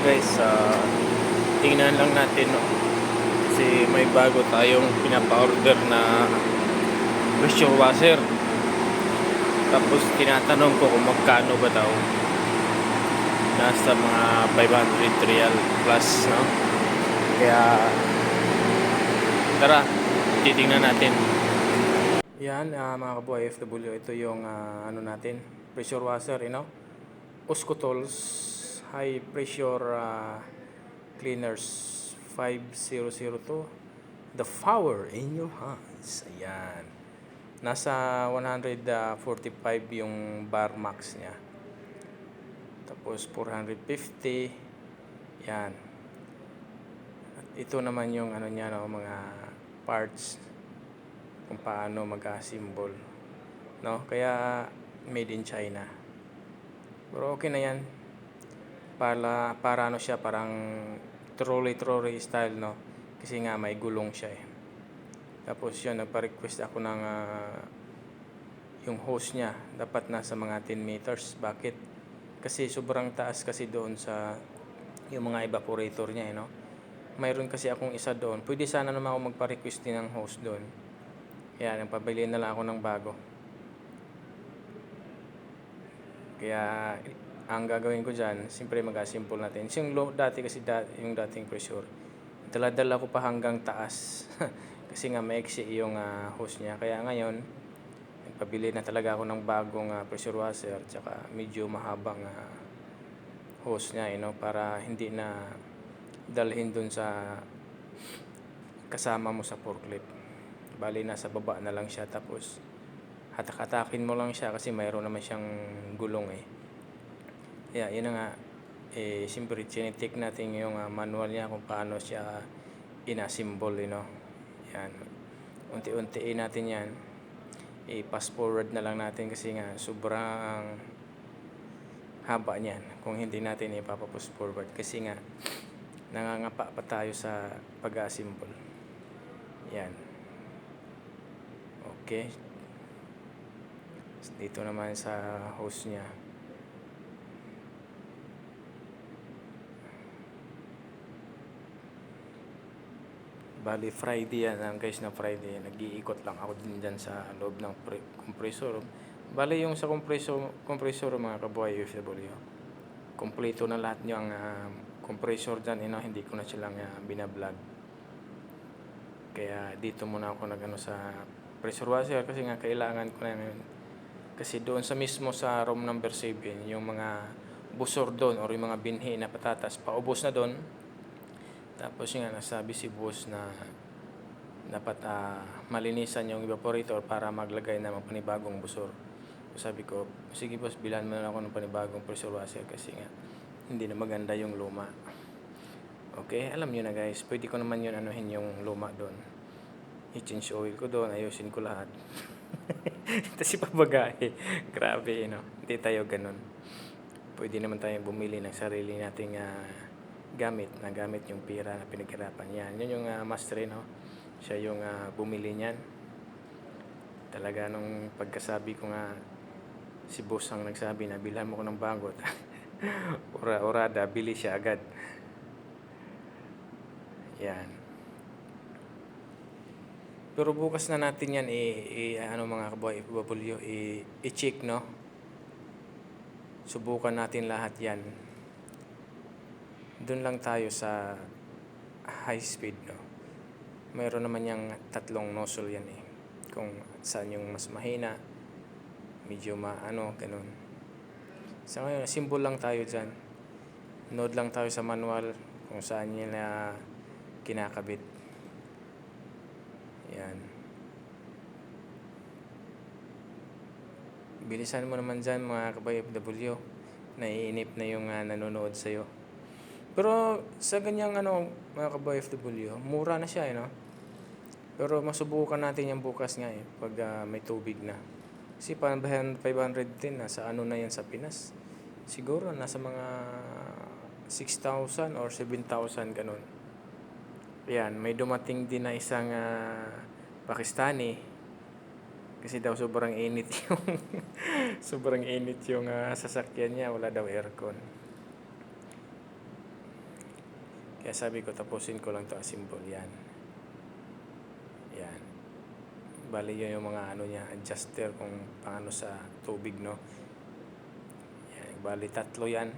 ngayon guys, tingnan lang natin, no? Kasi may bago tayong pinapa-order na pressure washer. Tapos tinatanong ko kung magkano ba daw. Nasa mga 500 real plus, no? Kaya tara, titingnan natin. Yan, mga kabuhay FW, ito yung ano natin, pressure washer, Oscotols high pressure cleaners 5002, the power in your hands. Ayan, nasa 145 yung bar max nya, tapos 450. Yan, at ito naman yung ano nya, no, mga parts kung paano mag-assemble, no? Kaya made in China, pero okay na yan. Para ano siya, parang trolley style, no? Kasi nga may gulong siya eh. Tapos yun, nagpa-request ako ng yung hose niya dapat nasa mga 10 meters. Bakit? Kasi sobrang taas kasi doon sa yung mga evaporator niya, no? Mayroon kasi akong isa doon. Pwede sana naman ako magpa-request din ng hose doon. Kaya nagpabili na lang ako ng bago. Kaya ang gagawin ko dyan, siyempre mag-assemble natin. Yung dati kasi yung dating pressure, dala-dala ko pa hanggang taas. Kasi nga maiksi yung hose niya. Kaya ngayon, nagpabili na talaga ako ng bagong pressure washer, tsaka medyo mahabang hose niya, para hindi na dalhin dun sa kasama mo sa forklift. Bali, nasa baba na lang siya, tapos hatak-hatakin mo lang siya kasi mayroon naman siyang gulong eh. Kaya yun na nga, siyempre chinetik natin yung manual niya kung paano siya inassemble, Yan, unti-untiin natin yan. I-pass forward na lang natin kasi nga sobrang haba niyan kung hindi natin ipapapush forward, kasi nga nangangapa pa tayo sa pag-assemble. Yan, okay. Dito naman sa hose niya, bali Friday yan guys, na Friday nag-iikot lang ako din dyan sa loob ng compressor. Bali yung sa compressor mga kabuhay UFW, kompleto na lahat yung compressor dyan, hindi ko na silang binablog. Kaya dito muna ako nagano sa pressure washer, kasi nga kailangan ko na yun. Kasi doon sa mismo sa room number 7, yung mga busor doon or yung mga binhi na patatas, paubos na doon. Tapos nga nasabi si boss na dapat malinisan yung evaporator para maglagay ng panibagong busor. So sabi ko, sige boss, bilhan mo na ako ng panibagong pressure washer kasi nga hindi na maganda yung luma. Okay, alam nyo na guys, pwede ko naman yun anuhin yung luma doon. I-change oil ko doon, ayusin ko lahat. Tapos ipabagahe. Grabe, Hindi tayo ganun. Pwede naman tayong bumili ng sarili nating gamit yung pira na pinaghirapan. Yun yung master, siya yung bumili niyan. Talaga nung pagkasabi ko nga, si boss ang nagsabi na bilhan mo ko ng bagot. Orada, bili siya agad. Yan. Pero bukas na natin yan mga kabuhay FW, i-check, no? Subukan natin lahat yan. Doon lang tayo sa high speed, no? Mayroon naman yung 3 nozzle yan eh. Kung saan yung mas mahina, medyo ganun. Sa ngayon, symbol lang tayo dyan. Node lang tayo sa manual kung saan yun na kinakabit. Yan. Bilisan mo naman dyan mga kabuhay FW. Naiinip na yung nanonood sa'yo. Pero sa ganyang mga kabuhay FW, mura na siya, Pero masubukan natin yan bukas nga pag may tubig na. Kasi 510 nasa na yan sa Pinas. Siguro nasa mga 6,000 or 7,000 ganun. Yan, may dumating din na isang Pakistani. Kasi daw sobrang init yung sasakyan niya, wala daw aircon. Kaya sabi ko, tapusin ko lang to assemble. Yan. Yan. Bali yun yung mga ano niya, adjuster kung paano sa tubig, no. Yan. Bali 3 yan.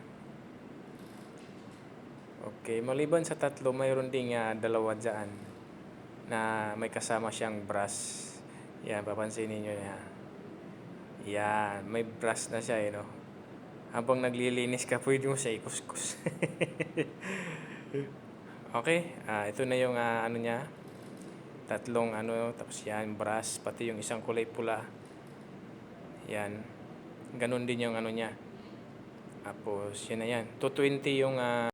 Okay, maliban sa 3, mayroon ding 2 dyan na may kasama siyang brush. Yan, papansinin nyo yan. Yan, may brush na siya, no. Habang naglilinis ka, pwede mo siya ikuskus. Okay, ito na yung ano niya. 3 ano, tapos yan, brush, pati yung isang kulay pula. Yan. Ganun din yung ano niya. Tapos, yun na yan. 220 yung